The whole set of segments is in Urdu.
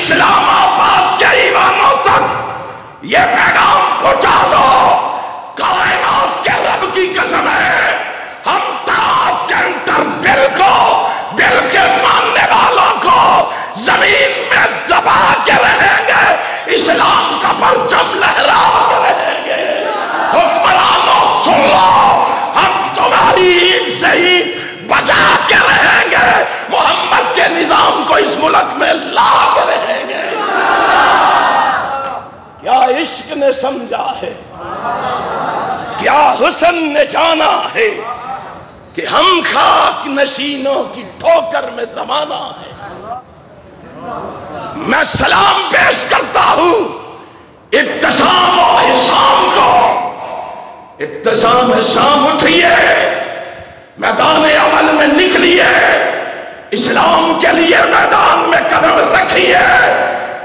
اسلام آباد کے ایوانوں تک یہ پیغام پہنچا دو، کائنات کے رب کی قسم ہے، ہم ٹرانسجنڈر بل کو، بل کے ماننے والوں کو زمین میں دبا کے رہیں گے، اسلام کا پرچم لہرا کے رہیں گے۔ حکمرانوں سن لو، ہم تمہاری اینٹ سے ہی بجا کے رہیں گے، محمد کے نظام کو اس ملک میں لا کے رہیں گے۔ کیا عشق نے سمجھا ہے، کیا حسن نے جانا ہے کہ ہم خاک نشینوں کی ٹھوکر میں زمانہ ہے۔ میں سلام پیش کرتا ہوں ابتسام و حسام کو۔ ابتسام حسام اٹھئے، میدان عمل میں نکلیے، اسلام کے لیے میدان میں قدم رکھیے،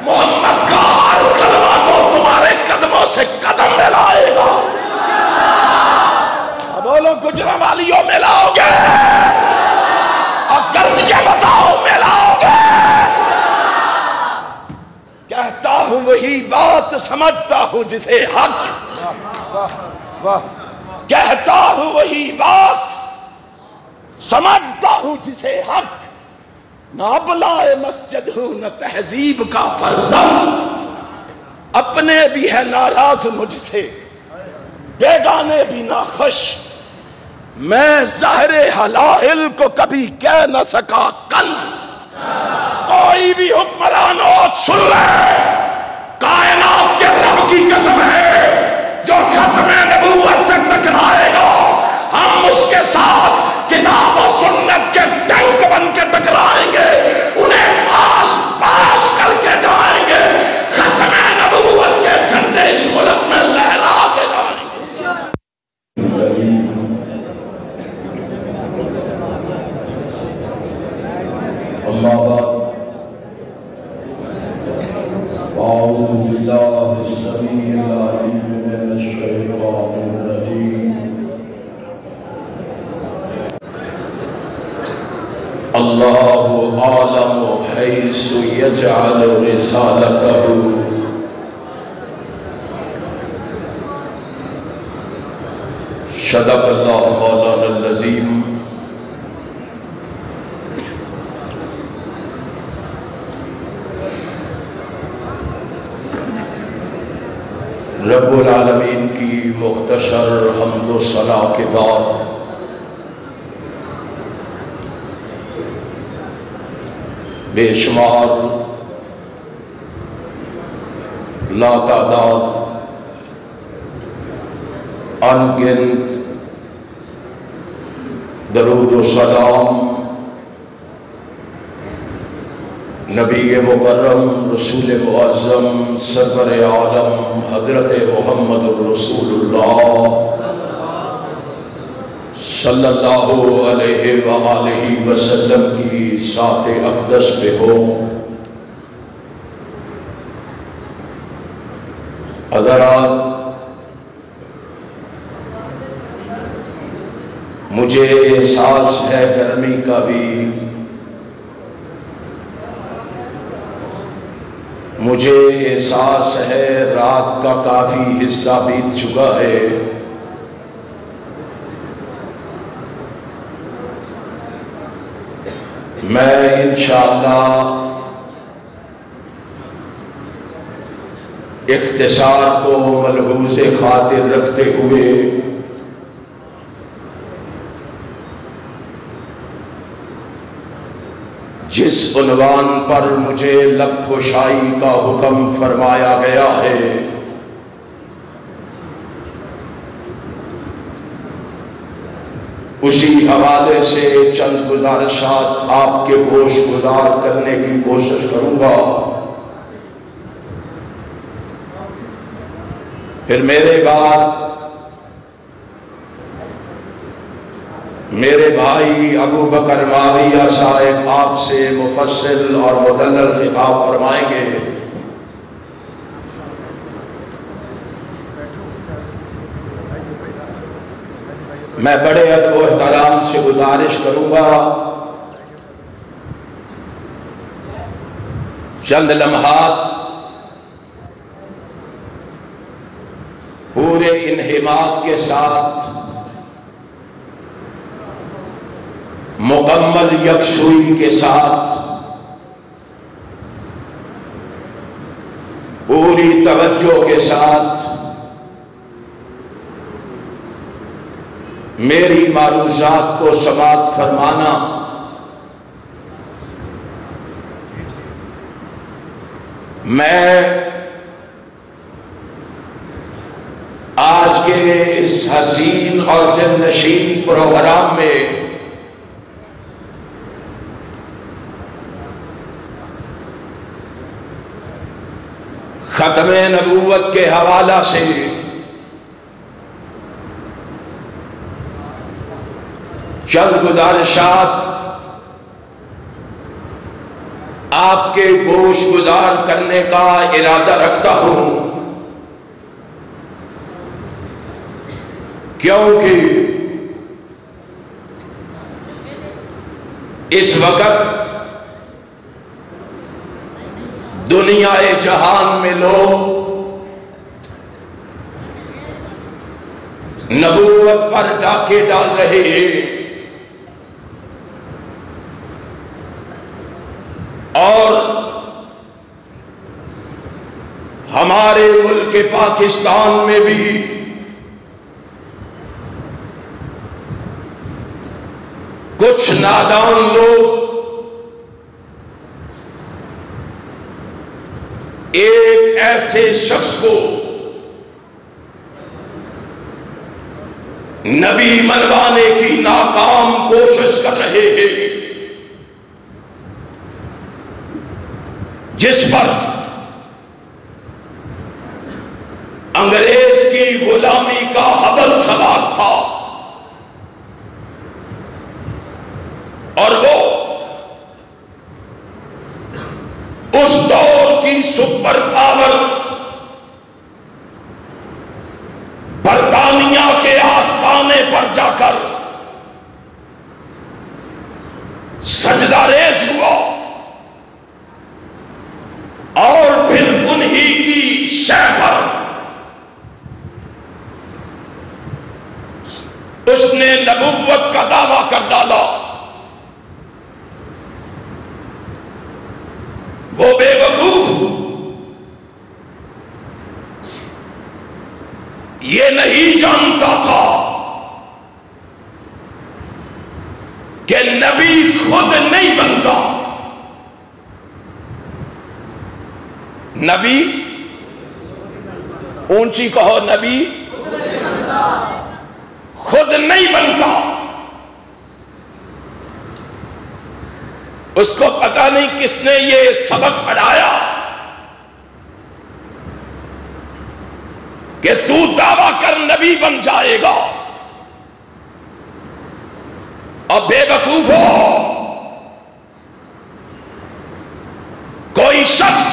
محمد کا ہر کلمہ کو تمہارے قدموں سے قدم ملائے گا۔ بولو گجرانوالیوں ملاؤ گے، اور گرج کے بتاؤ ملاؤ گے۔ کہتا ہوں وہی بات، سمجھتا ہوں جسے حق، کہتا ہوں وہی بات، سمجھتا ہوں جسے حق، نہ ابلائے مسجد ہوں نہ تہذیب کا فرزند، اپنے بھی ہے ناراض مجھ سے، بیگانے بھی ناخوش، میں ظاہر حلائل کو کبھی کہہ نہ سکا کند۔ کوئی بھی حکمران ہو سن لے، کائنات کے رب کی قسم ہے، جو ختم نبوت سے ٹکرائے گا ہم اس کے ساتھ کتاب و سنت کے ٹینک بن کے ٹکرائیں گے، انہیں پاس پاس کر کے جائیں گے، ختم نبوت کے جھنڈے اس ملک میں لہرا کے جائیں گے۔ اما بعد، اعوذ باللہ السمیع العلیم من الشیطان الرجیم، اللہ عالم حیث یجعل رسالتہ، صدق اللہ مولانا العظیم۔ رب العالمین کی مختصر حمد و ثنا کے بعد بے شمار لاتعداد انگنت درود و سلام نبی مکرم رسول معظم سرور عالم حضرت محمد الرسول اللہ صلی اللہ علیہ وآلہ وسلم کی ذات اقدس پہ ہو۔ حضرات، مجھے احساس ہے گرمی کا بھی، مجھے احساس ہے رات کا کافی حصہ بیت چکا ہے، میں انشاءاللہ اختصار کو ملحوظ خاطر رکھتے ہوئے جس عنوان پر مجھے لب گشائی کا حکم فرمایا گیا ہے، اسی حوالے سے چند گزارشات آپ کے گوش گزار کرنے کی کوشش کروں گا۔ پھر میرے بعد میرے بھائی ابو بکر معاویہ صاحب آپ سے مفصل اور مدلل خطاب فرمائیں گے۔ میں بڑے ادب و احترام سے گزارش کروں گا چند لمحات پورے انہماک کے ساتھ مکمل یکسوئی کے ساتھ پوری توجہ کے ساتھ میری معروضات کو سماعت فرمانا میں آج کے اس حسین اور دل نشین پروگرام میں ختم نبوت کے حوالہ سے چند گزارشات آپ کے گوش گزار کرنے کا ارادہ رکھتا ہوں، کیونکہ اس وقت دنیا جہان میں لوگ نبوت پر ڈاکے ڈال رہے ہیں اور ہمارے ملک پاکستان میں بھی کچھ نادان لوگ ایک ایسے شخص کو نبی منوانے کی ناکام کوشش کر رہے ہیں، جس پر انگریز کی غلامی کا حبل سوار تھا، اور وہ اس دور کی سپر پاور برطانیہ کے آستانے پر جا کر سجدہ ریز ہوا اور پھر انہی کی شے پر اس نے نبوت کا دعویٰ کر ڈالا۔ وہ بے وقوف یہ نہیں جانتا تھا کہ نبی خود نہیں بنتا، نبی اونچی کہو، نبی خود نہیں بنتا۔ اس کو پتہ نہیں کس نے یہ سبق پڑھایا کہ تو دعویٰ کر نبی بن جائے گا، اور بے وقوف ہو کوئی شخص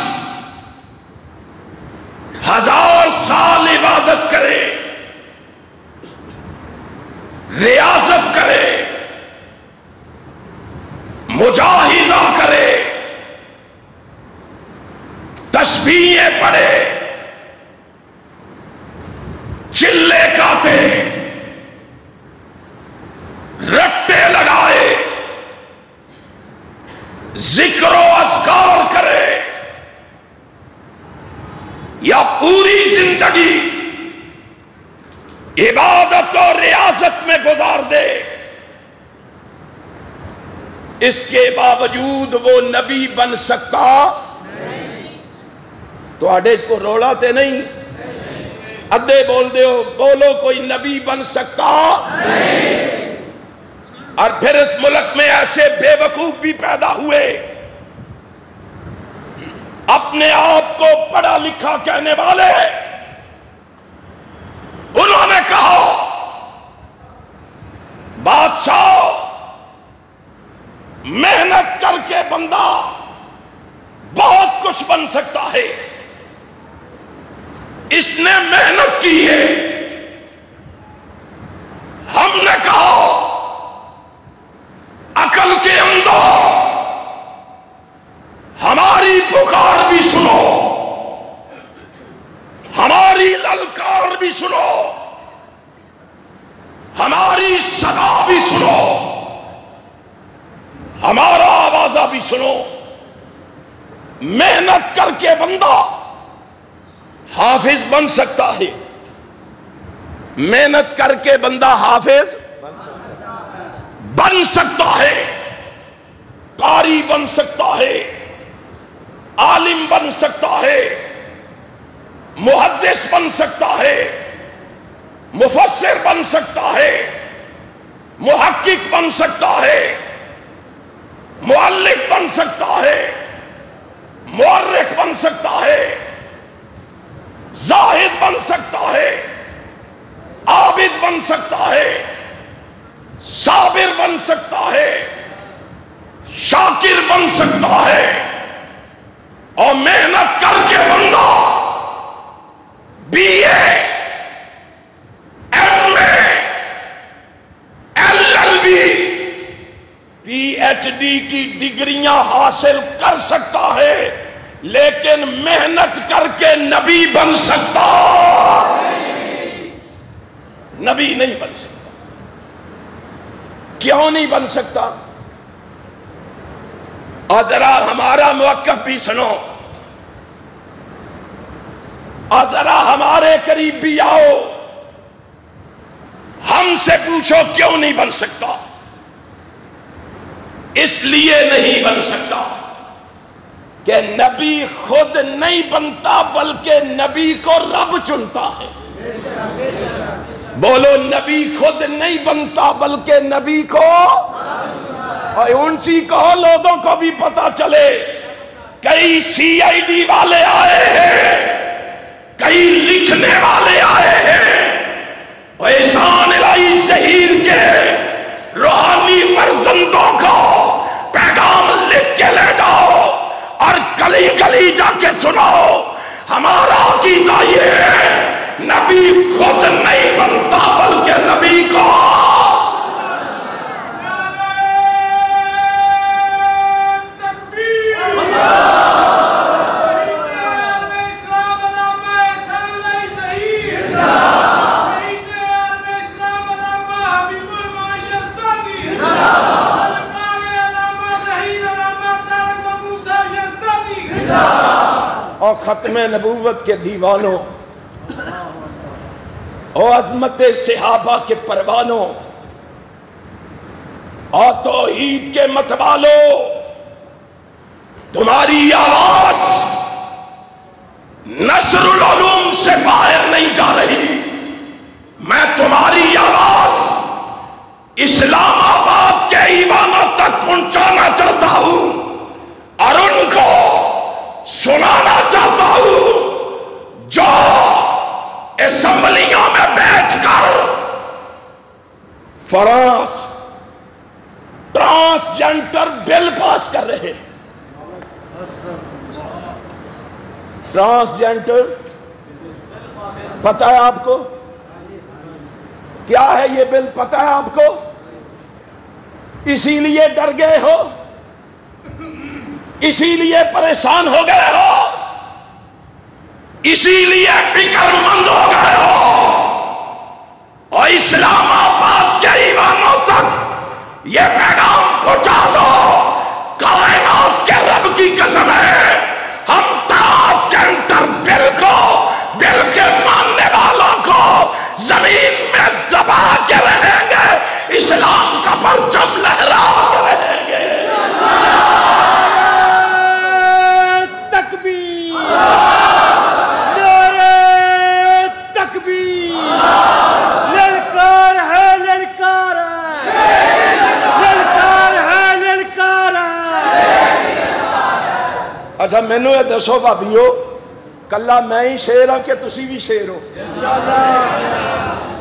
1000 سال عبادت کرے، ریاضت کرے، مجاہدہ کرے، تسبیحیں پڑھے، چلے کاٹے، رٹے لگائے، ذکر و اذکار کرے، یا پوری زندگی عبادت اور ریاضت میں گزار دے، اس کے باوجود وہ نبی بن سکتا نہیں۔ تو آڈے اس کو روڑا تے نہیں، ادھے بول دے ہو، بولو کوئی نبی بن سکتا نہیں۔ اور پھر اس ملک میں ایسے بے وقوف بھی پیدا ہوئے، اپنے آپ کو پڑھا لکھا کہنے والے، انہوں نے کہا بادشاہ محنت کر کے بندہ بہت کچھ بن سکتا ہے، اس نے محنت کی ہے۔ ہم نے کہا عقل کے اندر ہماری پکار بھی سنو، محنت کر کے بندہ حافظ بن سکتا ہے، محنت کر کے بندہ حافظ بن سکتا ہے، قاری بن سکتا ہے، عالم بن سکتا ہے، محدث بن سکتا ہے، مفسر بن سکتا ہے، محقق بن سکتا ہے، مؤلف بن سکتا ہے، مورخ بن سکتا ہے، زاہد بن سکتا ہے، عابد بن سکتا ہے، صابر بن سکتا ہے، شاکر بن سکتا ہے، اور محنت کر کے بندہ B A, M A, L L B, P H D کی ڈگریاں حاصل کر سکتا ہے، لیکن محنت کر کے نبی بن سکتا نبی نہیں بن سکتا۔ کیوں نہیں بن سکتا؟ اور ذرا ہمارا موقف بھی سنو، اور ذرا ہمارے قریب بھی آؤ، ہم سے پوچھو کیوں نہیں بن سکتا؟ اس لیے نہیں بن سکتا کہ نبی خود نہیں بنتا، بلکہ نبی کو رب چنتا ہے۔ بولو، نبی خود نہیں بنتا بلکہ نبی کو، اور اونچی کہو لوگوں کو بھی پتا چلے۔ کئی سی آئی ڈی والے آئے ہیں، کئی لکھنے والے آئے ہیں، اور احسان الہی شہیر کے روحانی فرزندوں کو پیغام لکھ کے لے جاؤ اور گلی گلی جا کے سناؤ۔ ہمارا عقیدہ یہ ہے، نبی خود نہیں بنتا بلکہ نبی کو۔ اور ختم نبوت کے دیوانوں، اور عظمت صحابہ کے پروانوں، اور توحید کے متوالوں، تمہاری آواز نشر العلوم سے باہر نہیں جا رہی۔ میں تمہاری آواز اسلام آباد کے ایوانوں تک پہنچانا چاہتا ہوں، اور ان کو سنانا چاہتا ہوں جو اسمبلیوں میں بیٹھ کر فرانس ٹرانسجنڈر بل پاس کر رہے۔ ٹرانسجنڈر پتہ ہے آپ کو کیا ہے؟ یہ بل پتہ ہے آپ کو؟ اسی لیے ڈر گئے ہو، اسی لیے پریشان ہو گئے ہو، اسی لیے فکر مند ہو گئے ہو، اور اسلام آباد کے ایوانوں تک یہ پیغام پہنچا دو، کائنات کے رب کی قسم ہے، ہم ٹرانسجنڈر بل کو، بل کے ماننے والوں کو زمین میں دبا کے رہیں گے، اسلام کا پرچم لہرا کے رہیں گے۔ اچھا مینو یہ دسو بھابیو، کلا میں ہی شیر ہوں کہ تسی بھی شیر ہو؟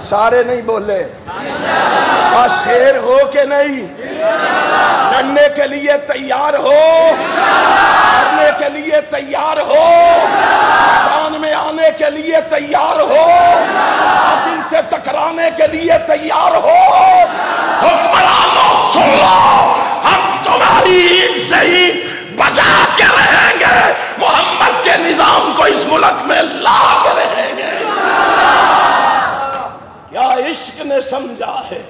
سارے نہیں بولے، اور شیر ہو کہ نہیں؟ لڑنے کے لیے تیار ہو، لڑنے کے لیے تیار ہو، میدان میں آنے کے لیے تیار ہو، باطل سے ٹکرانے کے لیے تیار ہو۔ حکمرانوں سن لو، ہم تمہاری عید سے ہی بجا کے رہیں گے، محمد کے نظام کو اس ملک میں لا کے رہیں گے۔ کیا عشق نے سمجھا ہے،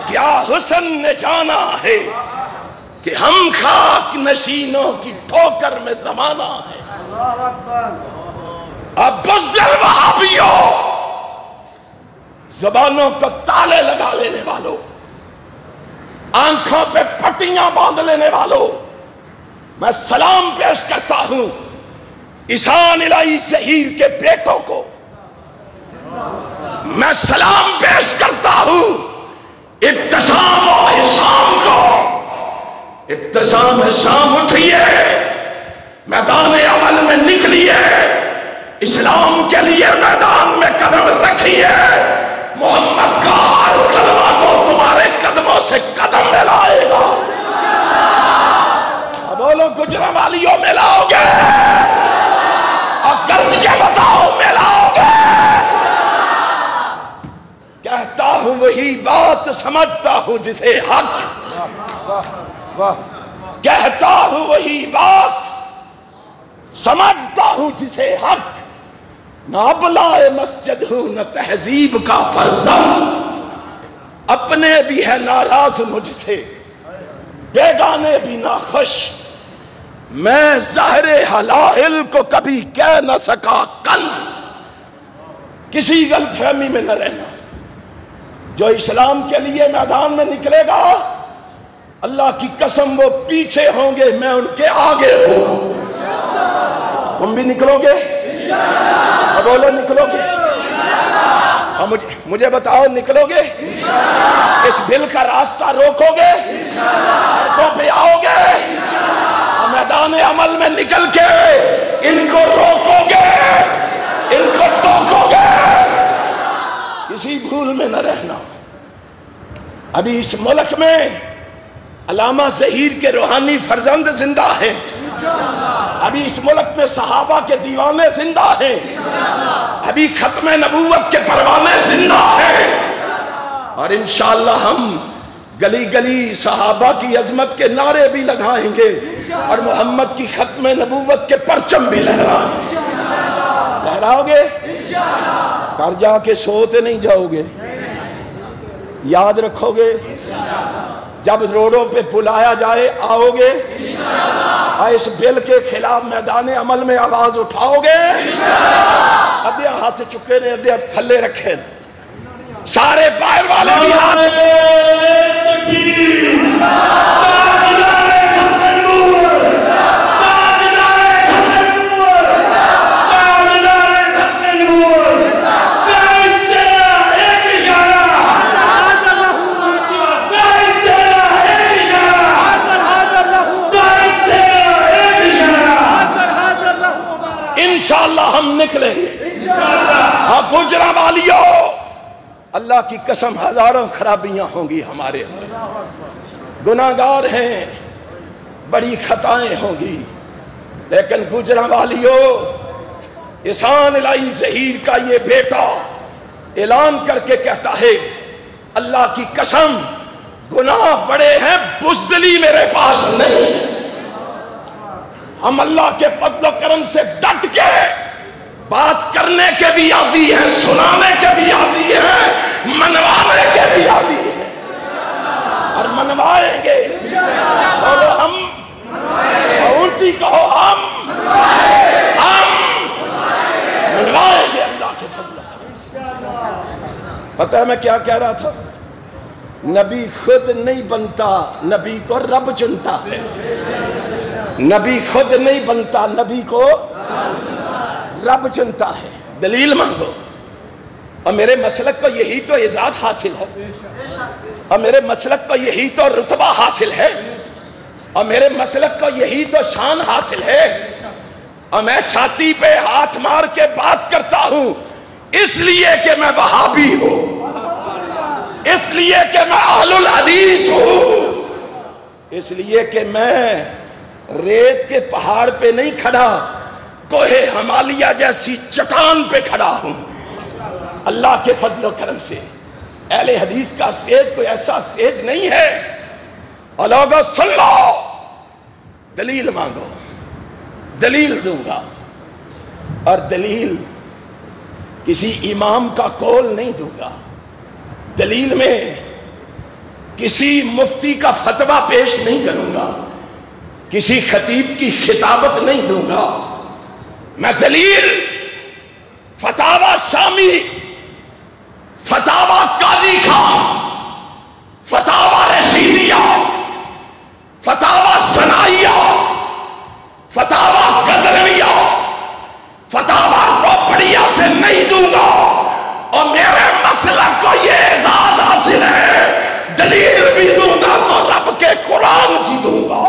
کیا حسن نے جانا ہے، کہ ہم خاک نشینوں کی ٹھوکر میں زمانہ ہے۔ اب بزدل وہابیوں، زبانوں کو تالے لگا لینے والوں، آنکھوں پہ پٹیاں باندھ لینے والوں، میں سلام پیش کرتا ہوں عیسان الہی ظہیر کے بیٹوں کو، میں سلام پیش کرتا ہوں ابتسام و حسام کو۔ ابتسام حسام اٹھئے، میدان عمل میں نکلیے، اسلام کے لیے میدان میں قدم رکھیے، محمد کا ہر کلمہ کو تمہارے قدموں سے قدم ملائے گا۔ بولو گجرانوالیوں ملاؤ گے، اور گرج کے بتاؤ ملاؤ گے۔ کہتا ہوں وہی بات، سمجھتا ہوں جسے حق، کہتا ہوں وہی بات، سمجھتا ہوں جسے حق، نہ ابلائے مسجد ہوں نہ تہذیب کا فرزند، اپنے بھی ہے ناراض مجھ سے بیگانے بھی ناخوش، میں ظاہر حلائل کو کبھی کہہ نہ سکا کل۔ کسی غلط فہمی میں نہ رہنا، جو اسلام کے لیے میدان میں نکلے گا اللہ کی قسم وہ پیچھے ہوں گے، میں ان کے آگے ہوں۔ تم بھی نکلو گے؟ بولو نکلو گے؟ مجھے بتاؤ نکلو گے؟ اس بل کا راستہ روکو گے؟ سڑکوں پہ آؤ گے؟ میدان عمل میں نکل کے ان کو روکو گے، ان کو ٹوکو گے؟ کسی بھول میں نہ رہنا۔ ابھی اس ملک میں علامہ ظہیر کے روحانی فرزند زندہ ہیں، ابھی اس ملک میں صحابہ کے دیوانے زندہ ہیں، ابھی ختم نبوت کے پروانے زندہ ہیں، اور انشاءاللہ ہم گلی گلی صحابہ کی عظمت کے نعرے بھی لگائیں گے، اور محمد کی ختم نبوت کے پرچم بھی لہرائیں گے۔ لہراؤ گے؟ گھر جا کے سوتے نہیں جاؤ گے، یاد رکھو گے؟ جب روڈوں پہ بلایا جائے آؤ گے؟ اور اس بل کے خلاف میدان عمل میں آواز اٹھاؤ گے؟ ادھے ہاتھ چکے نے، ادھے تھلے رکھے نے، سارے باہر والے بھی ہاتھ انشاءاللہ ہم نکلیں گے۔ ہاں گجرانوالیوں، اللہ کی قسم ہزاروں خرابیاں ہوں گی ہمارے اندر، گناہگار ہیں، بڑی خطائیں ہوں گی، لیکن گجرانوالیوں، عیسان الہی ظہیر کا یہ بیٹا اعلان کر کے کہتا ہے اللہ کی قسم گناہ بڑے ہیں، بزدلی میرے پاس نہیں۔ ہم اللہ کے فضل و کرم سے ڈٹ کے بات کرنے کے بھی عادی ہیں، سنانے کے بھی عادی ہیں، منوانے کے بھی عادی ہیں، اور منوائیں گے۔ بولو ہم، اونچی کہو ہم منوائیں گے اللہ کے فضل و کرم سے۔ پتہ ہے میں کیا کہہ رہا تھا؟ نبی خود نہیں بنتا، نبی کو رب چنتا ہے۔ نبی خود نہیں بنتا، نبی کو رب چنتا ہے۔ دلیل مانگو۔ اور میرے مسلک کو یہی تو اعزاز حاصل ہے، اور میرے مسلک کو یہی تو رتبہ حاصل ہے، اور میرے مسلک کو یہی تو شان حاصل ہے، اور میں چھاتی پہ ہاتھ مار کے بات کرتا ہوں اس لیے کہ میں وہابی ہوں، اس لیے کہ میں اہل الحدیث ہوں، اس لیے کہ میں ریت کے پہاڑ پہ نہیں کھڑا، کوہ ہمالیہ جیسی چٹان پہ کھڑا ہوں۔ اللہ کے فضل و کرم سے اہل حدیث کا سٹیج کوئی ایسا سٹیج نہیں ہے۔ اور لوگوں سن لو، دلیل مانگو، دلیل دوں گا، اور دلیل کسی امام کا قول نہیں دوں گا۔ دلیل میں کسی مفتی کا فتویٰ پیش نہیں کروں گا، کسی خطیب کی خطابت نہیں دوں گا، میں دلیل فتاوی شامی، فتاوی قاضی خان، فتاوی رشیدیہ، فتاوی ثنائیہ، فتاوی غزنویہ، فتاوی روپڑیہ سے نہیں دوں گا، اور میرے مسلک کو یہ اعزاز حاصل ہے، دلیل بھی دوں گا تو رب کے قرآن کی دوں گا،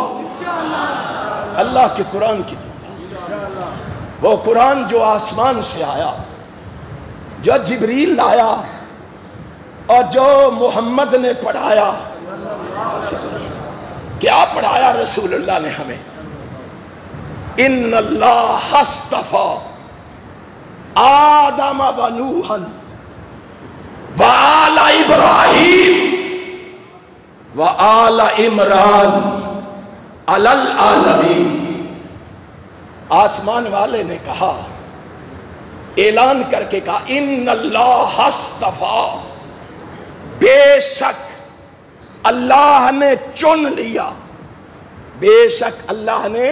اللہ کے قرآن کی دوں گا، وہ قرآن جو آسمان سے آیا، جو جبریل لایا، اور جو محمد نے پڑھایا۔ کیا پڑھایا رسول اللہ نے ہمیں؟ ان اللہ اصطفیٰ آدم و نوحا وآل ابراہیم وآل عمران علی العالمین۔ آسمان والے نے کہا، اعلان کر کے کہا، ان اللہ اصطفیٰ، بے شک اللہ نے چن لیا، بے شک اللہ نے،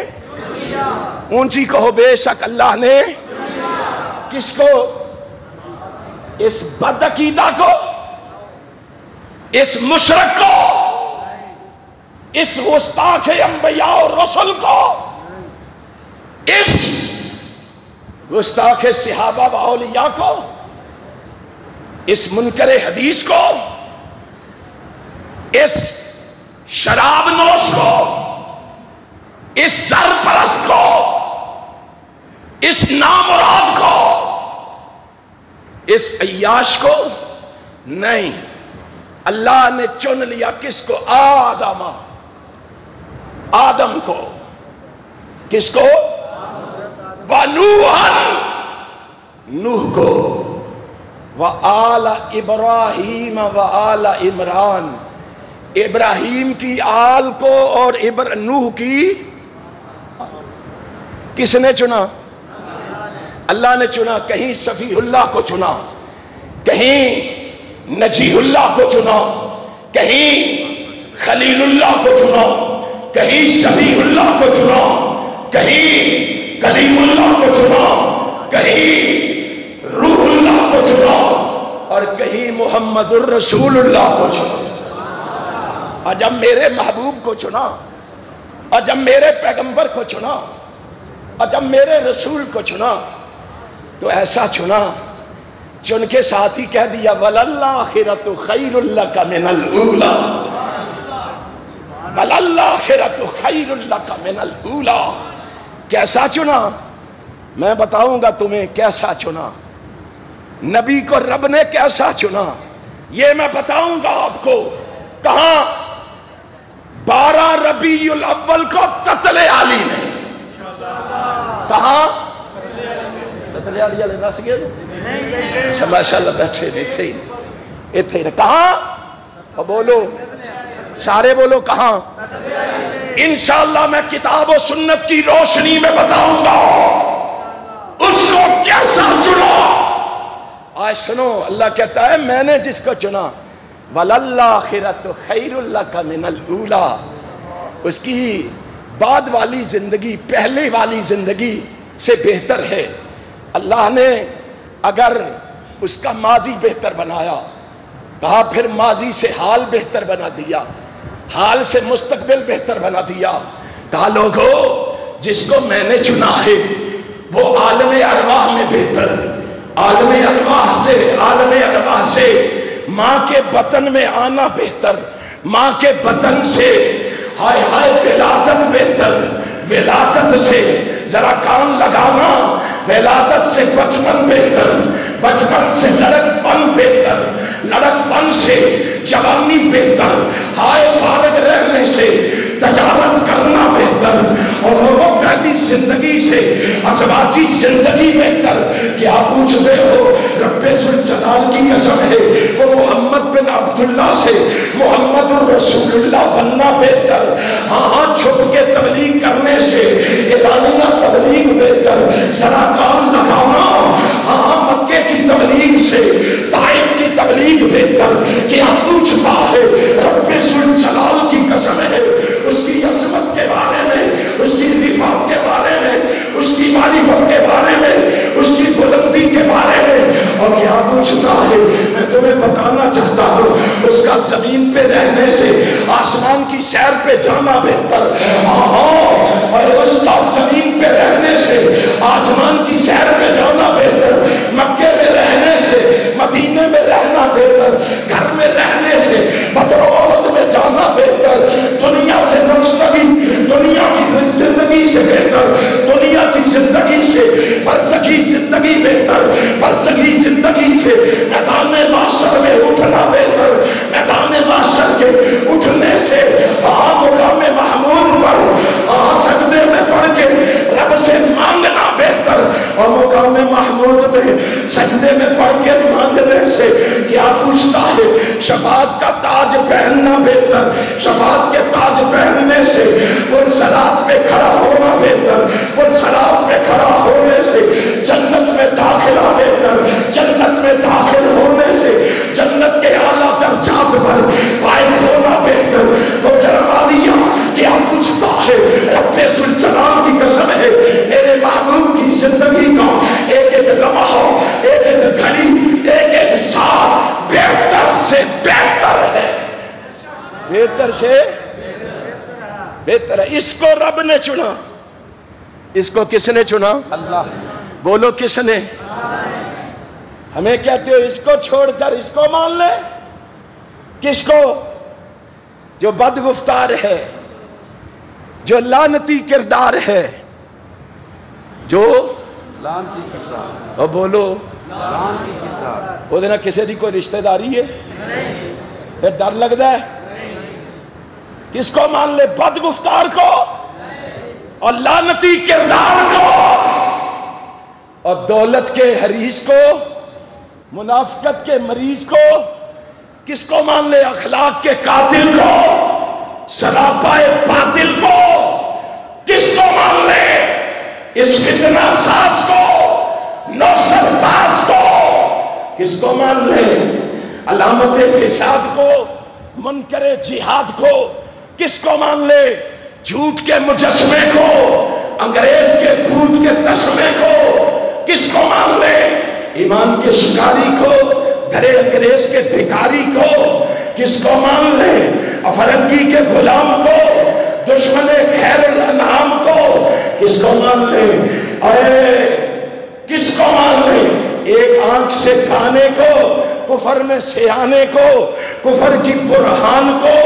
اونچی کہو، بے شک اللہ نے کس کو؟ اس بدعقیدہ کو، اس مشرک کو، اس گستاخ انبیاء اور رسل کو، اس گستاخ صحابہ و اولیاء کو، اس منکر حدیث کو، اس شراب نوش کو، اس زر پرست کو، اس نامراد کو، اس عیاش کو نہیں، اللہ نے چن لیا کس کو؟ آدم کو، کس کو؟ وَنُوحًا، نوح کو، وَآلَ إِبْرَاهِيمَ وَآلَ عِمْرَان، ابراہیم کی آل کو اور نوح کی، کس نے چنا؟ اللہ نے چنا۔ کہیں صفی اللہ کو چنا، کہیں نجی اللہ کو چنا، کہیں خلیل اللہ کو چنا، کہیں شفیع اللہ کو چنا، کہیں کلیم اللہ کو چنا، کہیں روح اللہ کو چنا، اور کہیں محمد الرسول اللہ کو چنا۔ اور جب میرے محبوب کو چنا، اور جب میرے پیغمبر کو چنا، اور جب میرے رسول کو چنا، تو ایسا چنا، چن کے ساتھ ہی کہہ دیا وَلَلْآخِرَةُ خَيْرٌ لَكَ مِنَ الْأُولَىٰ، وَلَلْآخِرَةُ خَيْرٌ لَكَ مِنَ الْأُولَىٰ۔ کیسا چنا؟ میں بتاؤں گا تمہیں کیسا چنا، نبی کو رب نے کیسا چنا، یہ میں بتاؤں گا آپ کو۔ کہاں؟ 12 ربیع الاول کو تتل عالی نے، کہاں؟ تتل عالی والے نس گئے اچھا ماشاءاللہ بیٹھے نہیں تھے، اتھے کہاں؟ اور بولو سارے بولو کہاں؟ انشاءاللہ میں کتاب و سنت کی روشنی میں بتاؤں گا اس کو کیسا چنا۔ آج سنو، اللہ کہتا ہے میں نے جس کو چنا، وَلَلْآخِرَةُ خَيْرٌ لَكَ مِنَ الْأُولَىٰ، اس کی بعد والی زندگی پہلے والی زندگی سے بہتر ہے۔ اللہ نے اگر اس کا ماضی بہتر بنایا، کہا پھر ماضی سے حال بہتر بنا دیا، حال سے مستقبل بہتر بنا دیا، کہا لوگو جس کو میں نے چنا ہے وہ عالم ارواح میں بہتر، عالم ارواح سے ماں کے بطن میں آنا بہتر، ماں کے بطن سے ہائے ہائے ولادت بہتر، ولادت سے ذرا کان لگانا، ولادت سے بچپن بہتر، بچپن سے لڑک پن بہتر، لڑک پن سے جوانی بہتر، ہائے فارغ رہنے سے تجارت کرنا بہتر، اور لوگوں پہلی زندگی سے ازواجی زندگی بہتر۔ کیا پوچھتے ہو؟ رب ذوالجلال کی قسم ہے وہ محمد بن عبداللہ سے محمد الرسول اللہ بننا بہتر، ہاں چھپ کے تبلیغ کرنے سے اعلانیہ تبلیغ بہتر، ذرا کام لگانا، ہاں مکے کی تبلیغ سے طائف کی تبلیغ بہتر۔ کیا پوچھتا ہے؟ رب جانا بہتر، اور اس کا زمین پہ رہنے سے آسمان کی سیر پہ جانا بہتر، مکے میں رہنے سے مدینے میں رہنا بہتر، گھر میں رہنے سے بدر احد میں جانا بہتر، دنیا سے نشتگی، دنیا کی زندگی سے بہتر، دنیا کی زندگی سے برزخی زندگی بہتر، برزخی زندگی سے میدان محشر میں اٹھنا بہتر، میدان محشر کے اٹھنے سے مقام محمود پر سجدے میں پڑھ کے رب سے مانگنا بہتر، اور مقام محمود میں سجدے میں پڑھ کے مانگنے سے کیا پوچھتا ہے؟ شفاعت کا تاج پہننا بہتر، شفاعت کے تاج پہننے سے پرصراط پہ کھڑا ہونا بہتر، پرصراط پہ کھڑا ہونے سے جنت میں داخلہ بہتر، جنت میں داخل ہونے سے جنت کے اعلیٰ درجات پر فائز ہونا بہتر۔ تو جلالیہ کیا پوچھتا ہے؟ رب ذوالجلال کی قسم ہے، میرے محبوب کی زندگی کا ایک ایک لمحہ، ایک ایک گھڑی، ایک ایک ساتھ بہتر سے بہتر ہے، بہتر سے بہتر ہے۔ اس کو رب نے چنا، اس کو کس نے چنا؟ اللہ۔ بولو کس نے؟ ہمیں کہتے ہو اس کو چھوڑ کر اس کو مان لے، کس کو؟ جو بدگفتار ہے، جو لعنتی کردار ہے، جو لعنتی کردار، اور بولو لعنتی کردار، وہ دینا کسی دی کوئی رشتہ داری ہے؟ پھر ڈر لگتا ہے؟ کس کو مان لے؟ بدگفتار کو اور لعنتی کردار کو، اور دولت کے حریص کو، منافقت کے مریض کو، کس کو مان لے؟ اخلاق کے قاتل کو، سراپائے باطل کو، کس کو مان لے؟ اس فتنہ ساز کو، نوسر باز کو، کس کو مان لے؟ علامت فساد کو، منکر جہاد کو، کس کو مان لے؟ جھوٹ کے مجسمے کو، انگریز کے خون کے تسمے کو، کس کو مان لے؟ ایمان کے شکاری کو، گھرے انگریز کے بھکاری کو، کس کو مان لے؟ افرنگی کے غلام کو، دشمن خیر الانعام کو، کس کو مان لے؟ اے کس کو مان لے؟ ایک آنکھ سے کھانے کو، کفر میں سیانے کو، کفر کی برہان کو،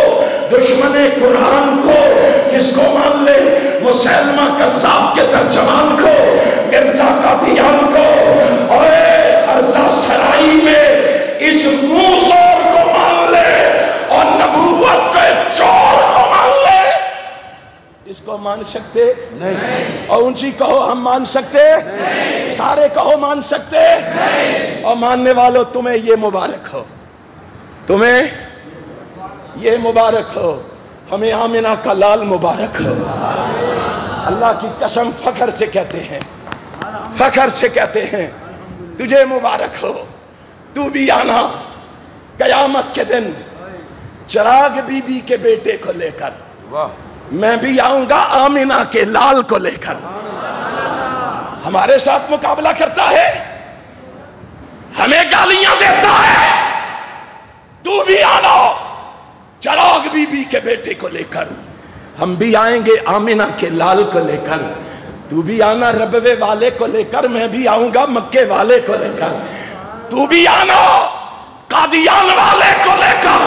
دشمن قرآن کو، کس کو مان لے؟ مسلمہ قذاب کے ترجمان کو، مرزا قادیان کو، اور حرزہ سرائی میں اس موزور کو مان لے، اور نبوت کے چور کو مان لے۔ اس کو مان سکتے؟ نہیں۔ اور اونچی کہو ہم مان سکتے؟ نہیں۔ سارے کہو مان سکتے؟ نہیں۔ اور ماننے والوں تمہیں یہ مبارک ہو، تمہیں یہ مبارک ہو، ہمیں آمنہ کا لال مبارک ہو۔ اللہ کی قسم فخر سے کہتے ہیں، فخر سے کہتے ہیں، تجھے مبارک ہو۔ تو بھی آنا قیامت کے دن چراغ بی بی کے بیٹے کو لے کر، میں بھی آؤں گا آمنہ کے لال کو لے کر۔ ہمارے ساتھ مقابلہ کرتا ہے، ہمیں گالیاں دیتا ہے، تو بھی آنا چراغ بی بی کے بیٹے کو لے کر، ہم بھی آئیں گے آمنہ کے لال کو لے کر۔ تو بھی آنا ربوے والے کو لے کر، میں بھی آؤں گا مکے والے کو لے کر۔ تو بھی آنا قادیان والے کو لے کر،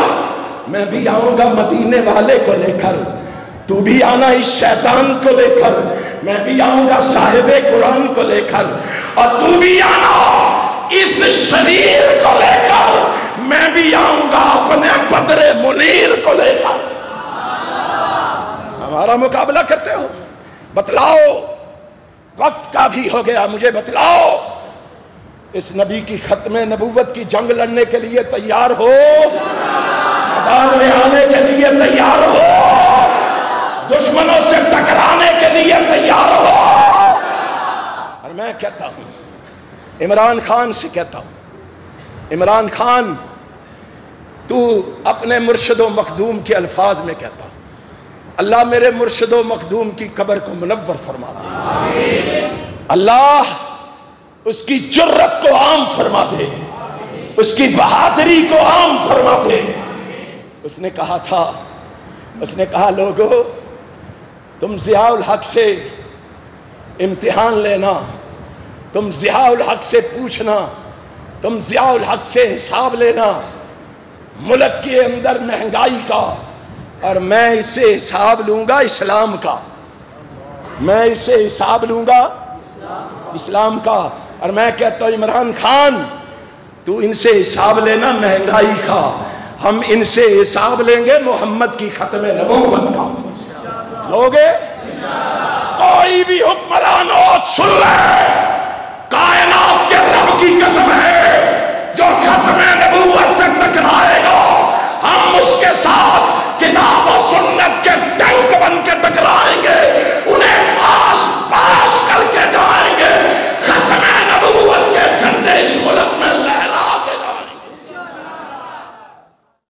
میں بھی آؤں گا مدینے والے کو لے کر۔ تو بھی آنا اس شیطان کو لے کر، میں بھی آؤں گا صاحب قرآن کو لے کر۔ اور تو بھی آنا اس شریر کو لے کر، میں بھی آؤں گا اپنے بدر منیر کو لے کر۔ ہمارا مقابلہ کرتے ہو؟ بتلاؤ، وقت کافی ہو گیا، مجھے بتلاؤ، اس نبی کی ختم نبوت کی جنگ لڑنے کے لیے تیار ہو؟ میدان میں آنے کے لیے تیار ہو؟ دشمنوں سے ٹکرانے کے لیے تیار ہو؟ اور میں کہتا ہوں، عمران خان سے کہتا ہوں، عمران خان، تو اپنے مرشد و مخدوم کے الفاظ میں کہتا ہوں، اللہ میرے مرشد و مخدوم کی قبر کو منور فرما دے، اللہ اس کی جرت کو عام فرما دے، اس کی بہادری کو عام فرما دے۔ اس نے کہا تھا اس نے کہا لوگو تم ضیاء الحق سے امتحان لینا، تم ضیاء الحق سے پوچھنا، تم ضیاء الحق سے حساب لینا ملک کے اندر مہنگائی کا، اور میں اس سے حساب لوں گا اسلام کا، میں اس سے حساب لوں گا اسلام کا۔ اور میں کہتا ہوں عمران خان تو ان سے حساب لینا مہنگائی کا، ہم ان سے حساب لیں گے محمد کی ختم نبوت کا۔ لوگے کوئی بھی حکمران ہو سن لے، کائنات کے رب کی قسم ہے جو ختم نبوت سے ٹکرائے گا ہم اس کے ساتھ کتاب و سنت کے